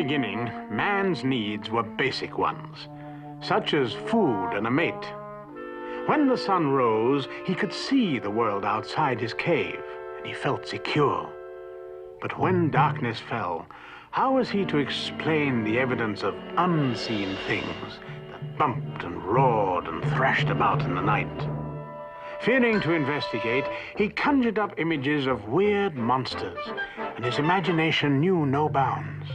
beginning, man's needs were basic ones, such as food and a mate. When the sun rose, he could see the world outside his cave, and he felt secure. But when darkness fell, how was he to explain the evidence of unseen things that bumped and roared and thrashed about in the night? Fearing to investigate, he conjured up images of weird monsters, and his imagination knew no bounds.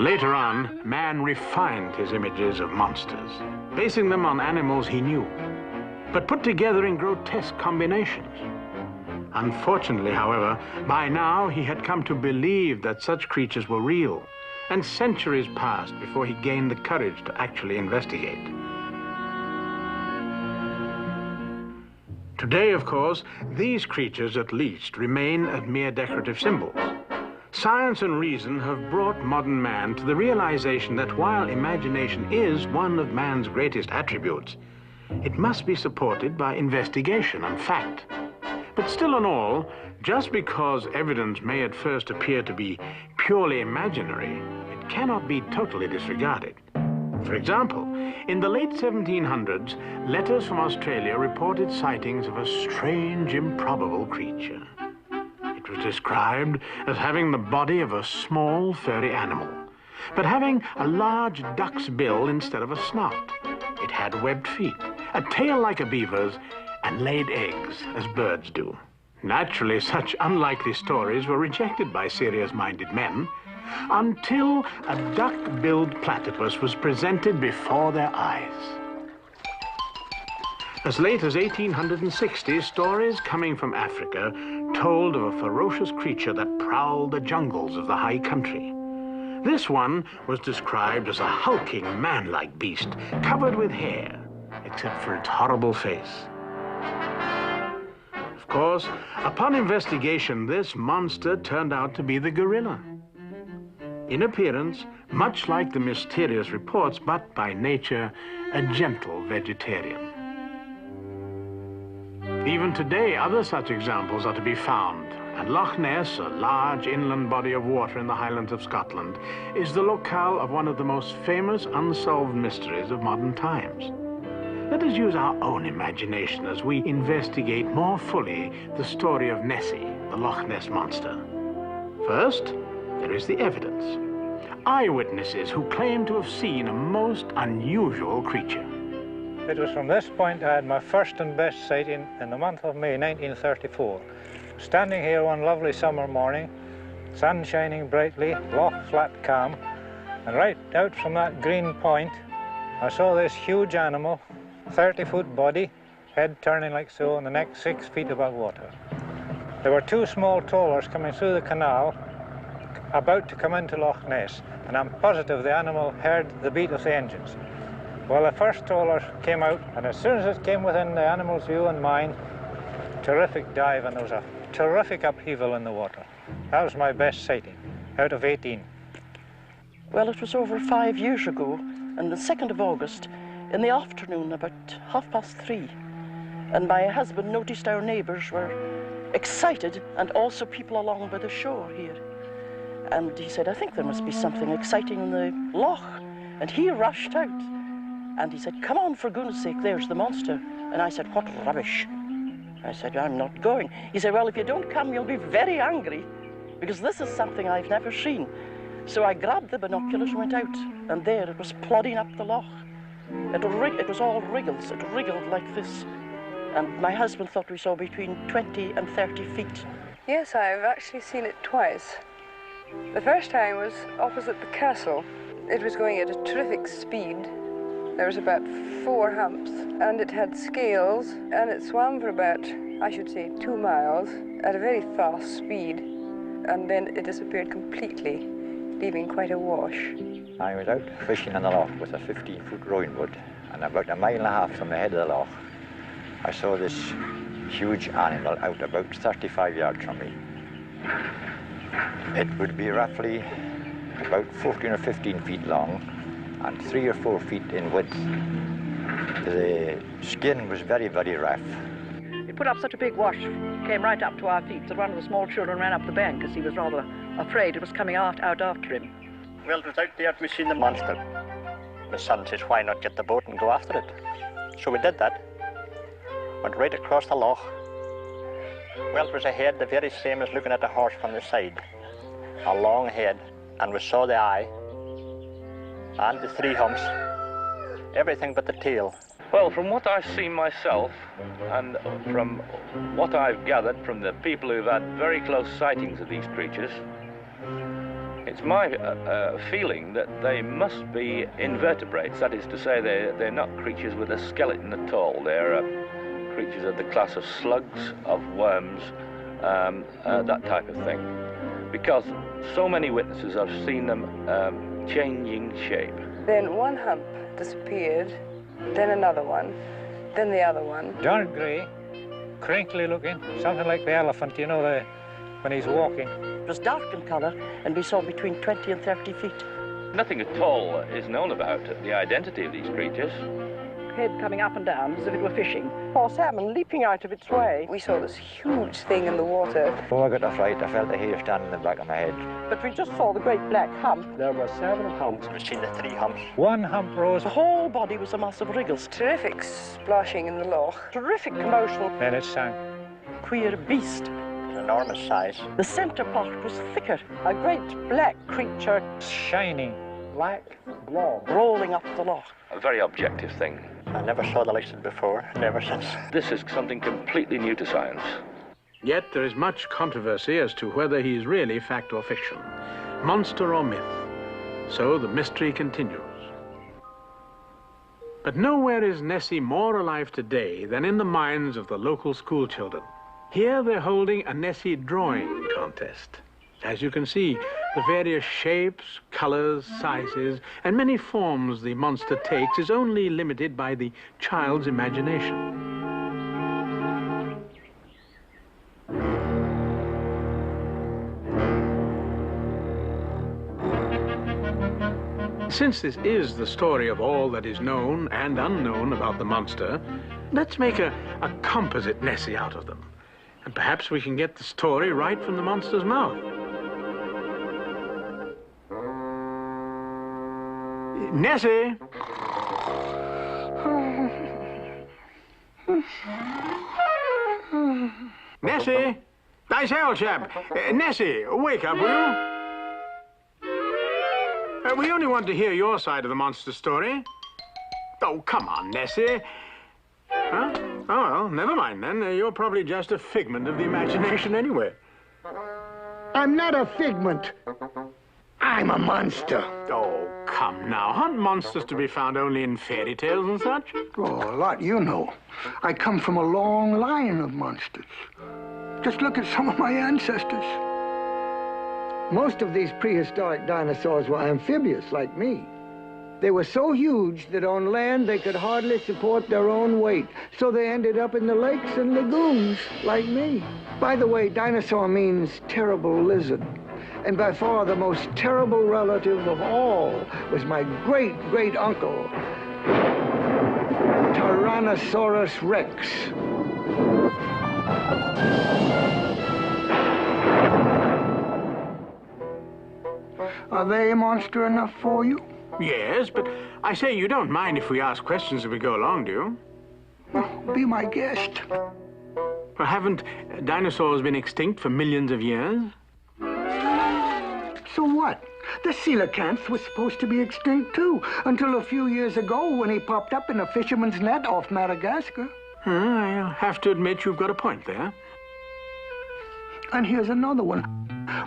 Later on, man refined his images of monsters, basing them on animals he knew, but put together in grotesque combinations. Unfortunately, however, by now he had come to believe that such creatures were real, and centuries passed before he gained the courage to actually investigate. Today, of course, these creatures at least remain as mere decorative symbols. Science and reason have brought modern man to the realization that while imagination is one of man's greatest attributes, it must be supported by investigation and fact. But still in all, just because evidence may at first appear to be purely imaginary, it cannot be totally disregarded. For example, in the late 1700s, letters from Australia reported sightings of a strange, improbable creature. It was described as having the body of a small, furry animal, but having a large duck's bill instead of a snout. It had webbed feet, a tail like a beaver's, and laid eggs, as birds do. Naturally, such unlikely stories were rejected by serious-minded men, until a duck-billed platypus was presented before their eyes. As late as 1860, stories coming from Africa told of a ferocious creature that prowled the jungles of the high country. This one was described as a hulking, man-like beast, covered with hair, except for its horrible face. Of course, upon investigation, this monster turned out to be the gorilla. In appearance, much like the mysterious reports, but by nature, a gentle vegetarian. Even today, other such examples are to be found, and Loch Ness, a large inland body of water in the Highlands of Scotland, is the locale of one of the most famous unsolved mysteries of modern times. Let us use our own imagination as we investigate more fully the story of Nessie, the Loch Ness monster. First, there is the evidence. Eyewitnesses who claim to have seen a most unusual creature. It was from this point I had my first and best sighting in the month of May 1934. Standing here one lovely summer morning, sun shining brightly, loch flat calm, and right out from that green point, I saw this huge animal, 30-foot body, head turning like so, and the neck 6 feet above water. There were two small trawlers coming through the canal, about to come into Loch Ness, and I'm positive the animal heard the beat of the engines. Well, the first trawler came out, and as soon as it came within the animal's view and mine, terrific dive, and there was a terrific upheaval in the water. That was my best sighting, out of 18. Well, it was over 5 years ago, on the 2nd of August, in the afternoon, about 3:30. And my husband noticed our neighbours were excited, and also people along by the shore here. And he said, I think there must be something exciting in the loch. And he rushed out. And he said, come on, for goodness sake, there's the monster. And I said, what rubbish. I said, I'm not going. He said, well, if you don't come, you'll be very angry, because this is something I've never seen. So I grabbed the binoculars and went out, and there it was plodding up the loch. It was all wriggles. It wriggled like this. And my husband thought we saw between 20 and 30 feet. Yes, I've actually seen it twice. The first time was opposite the castle. It was going at a terrific speed. There was about 4 humps, and it had scales, and it swam for about, I should say, 2 miles at a very fast speed, and then it disappeared completely, leaving quite a wash. I was out fishing in the loch with a 15-foot rowing boat, and about 1.5 miles from the head of the loch, I saw this huge animal out about 35 yards from me. It would be roughly about 14 or 15 feet long and 3 or 4 feet in width. The skin was very, very rough. It put up such a big wash, came right up to our feet, that one of the small children ran up the bank because he was rather afraid it was coming out after him. Well, it was out there we seen the monster. My son says, why not get the boat and go after it? So we did that. Went right across the loch. Well, it was a head the very same as looking at a horse from the side. A long head, and we saw the eye, and the 3 humps, everything but the tail. Well, from what I've seen myself, and from what I've gathered from the people who've had very close sightings of these creatures, it's my feeling that they must be invertebrates. That is to say, they're not creatures with a skeleton at all. They're creatures of the class of slugs, of worms, that type of thing. Because so many witnesses have seen them changing shape. Then one hump disappeared, then another one, then the other one. Dark grey, crinkly looking, something like the elephant, you know, when he's walking. It was dark in colour, and we saw between 20 and 30 feet. Nothing at all is known about the identity of these creatures. Head coming up and down as if it were fishing. Poor salmon leaping out of its way. We saw this huge thing in the water. Before I got the fright, I felt the hair stand in the back of my head. But we just saw the great black hump. There were 7 humps. We seen the 3 humps. One hump rose. The whole body was a mass of wriggles. Terrific splashing in the loch. Terrific commotion. Then it sank. Queer beast. Enormous size. The centre part was thicker. A great black creature Shining, black blob. rolling up the loch. A very objective thing. I never saw the likes of it before, never since. This is something completely new to science. Yet there is much controversy as to whether he is really fact or fiction, monster or myth. So the mystery continues. But nowhere is Nessie more alive today than in the minds of the local school children. Here they're holding a Nessie drawing contest. As you can see, the various shapes, colors, sizes, and many forms the monster takes is only limited by the child's imagination. Since this is the story of all that is known and unknown about the monster, let's make a composite Nessie out of them. And perhaps we can get the story right from the monster's mouth. Nessie! Nessie! I say, old chap, Nessie, wake up, will you? We only want to hear your side of the monster story. Oh, come on, Nessie. Huh? Oh, well, never mind then. You're probably just a figment of the imagination anyway. I'm not a figment. I'm a monster. Oh, come now. Aren't monsters to be found only in fairy tales and such? Oh, a lot you know. I come from a long line of monsters. Just look at some of my ancestors. Most of these prehistoric dinosaurs were amphibious, like me. They were so huge that on land they could hardly support their own weight, so they ended up in the lakes and lagoons, like me. By the way, dinosaur means terrible lizard. And by far the most terrible relative of all was my great-great-uncle, Tyrannosaurus Rex. Are they monster enough for you? Yes, but I say you don't mind if we ask questions as we go along, do you? Well, be my guest. Well, haven't dinosaurs been extinct for millions of years? So what? The coelacanth was supposed to be extinct too, until a few years ago when he popped up in a fisherman's net off Madagascar. I'll have to admit you've got a point there. And here's another one.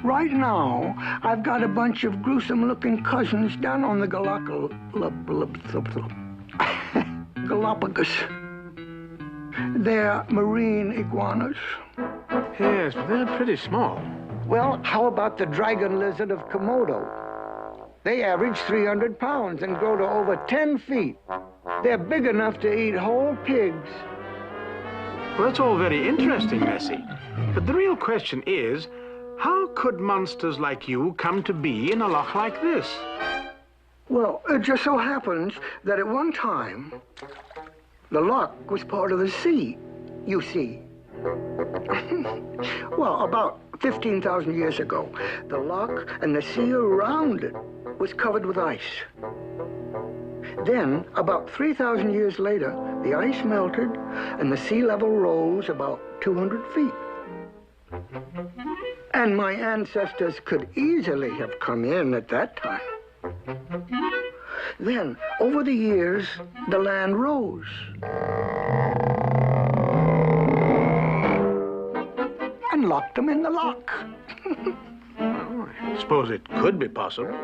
Right now, I've got a bunch of gruesome-looking cousins down on the Galapagos. They're marine iguanas. Yes, but they're pretty small. Well, how about the dragon lizard of Komodo? They average 300 pounds and grow to over 10 feet. They're big enough to eat whole pigs. Well, that's all very interesting, Nessie. But the real question is, how could monsters like you come to be in a loch like this? Well, it just so happens that at one time, The Loch was part of the sea, you see. Well, about 15,000 years ago, the Loch and the sea around it was covered with ice. Then, about 3,000 years later, the ice melted and the sea level rose about 200 feet. And my ancestors could easily have come in at that time. Then, over the years, the land rose. And locked them in the Loch. Well, I suppose it could be possible.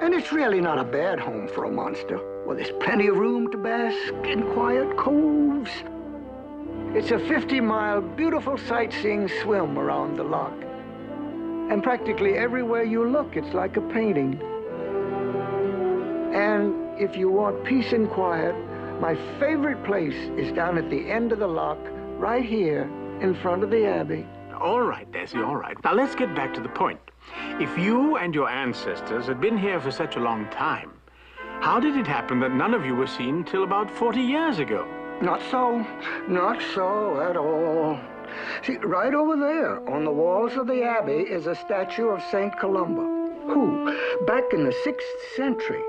And it's really not a bad home for a monster. Well, there's plenty of room to bask in quiet coves. It's a 50-mile beautiful sightseeing swim around the Loch. And practically everywhere you look, it's like a painting. And if you want peace and quiet, my favorite place is down at the end of the Loch, right here in front of the Abbey. All right, Desi, all right. Now let's get back to the point. If you and your ancestors had been here for such a long time, how did it happen that none of you were seen till about 40 years ago? Not so at all. See, right over there on the walls of the Abbey is a statue of St. Columba, who, back in the 6th century,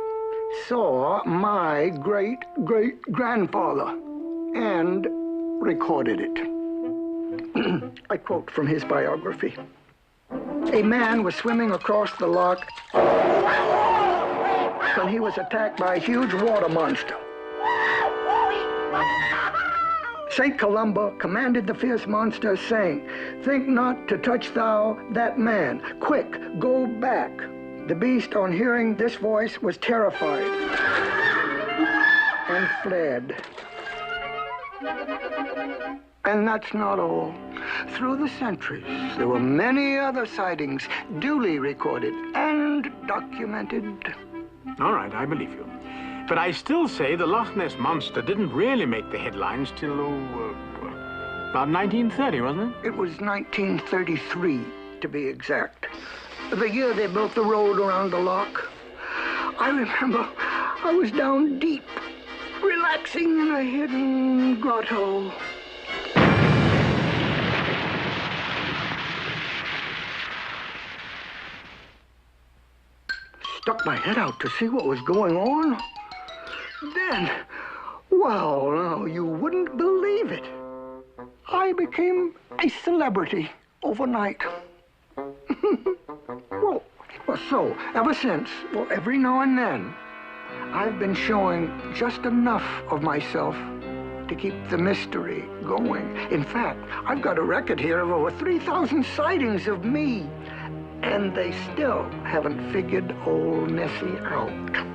saw my great-great-grandfather and recorded it. I quote from his biography. A man was swimming across the Loch when he was attacked by a huge water monster. St. Columba commanded the fierce monster, saying, "Think not to touch thou that man. Quick, go back." The beast, on hearing this voice, was terrified and fled. And that's not all. Through the centuries, there were many other sightings duly recorded and documented. All right, I believe you. But I still say the Loch Ness Monster didn't really make the headlines till, about 1930, wasn't it? It was 1933, to be exact. The year they built the road around the Loch. I remember I was down deep, relaxing in a hidden grotto. Stuck my head out to see what was going on. Then, well, now, you wouldn't believe it. I became a celebrity overnight. Well, so, ever since, well, every now and then, I've been showing just enough of myself to keep the mystery going. In fact, I've got a record here of over 3,000 sightings of me, and they still haven't figured old Nessie out.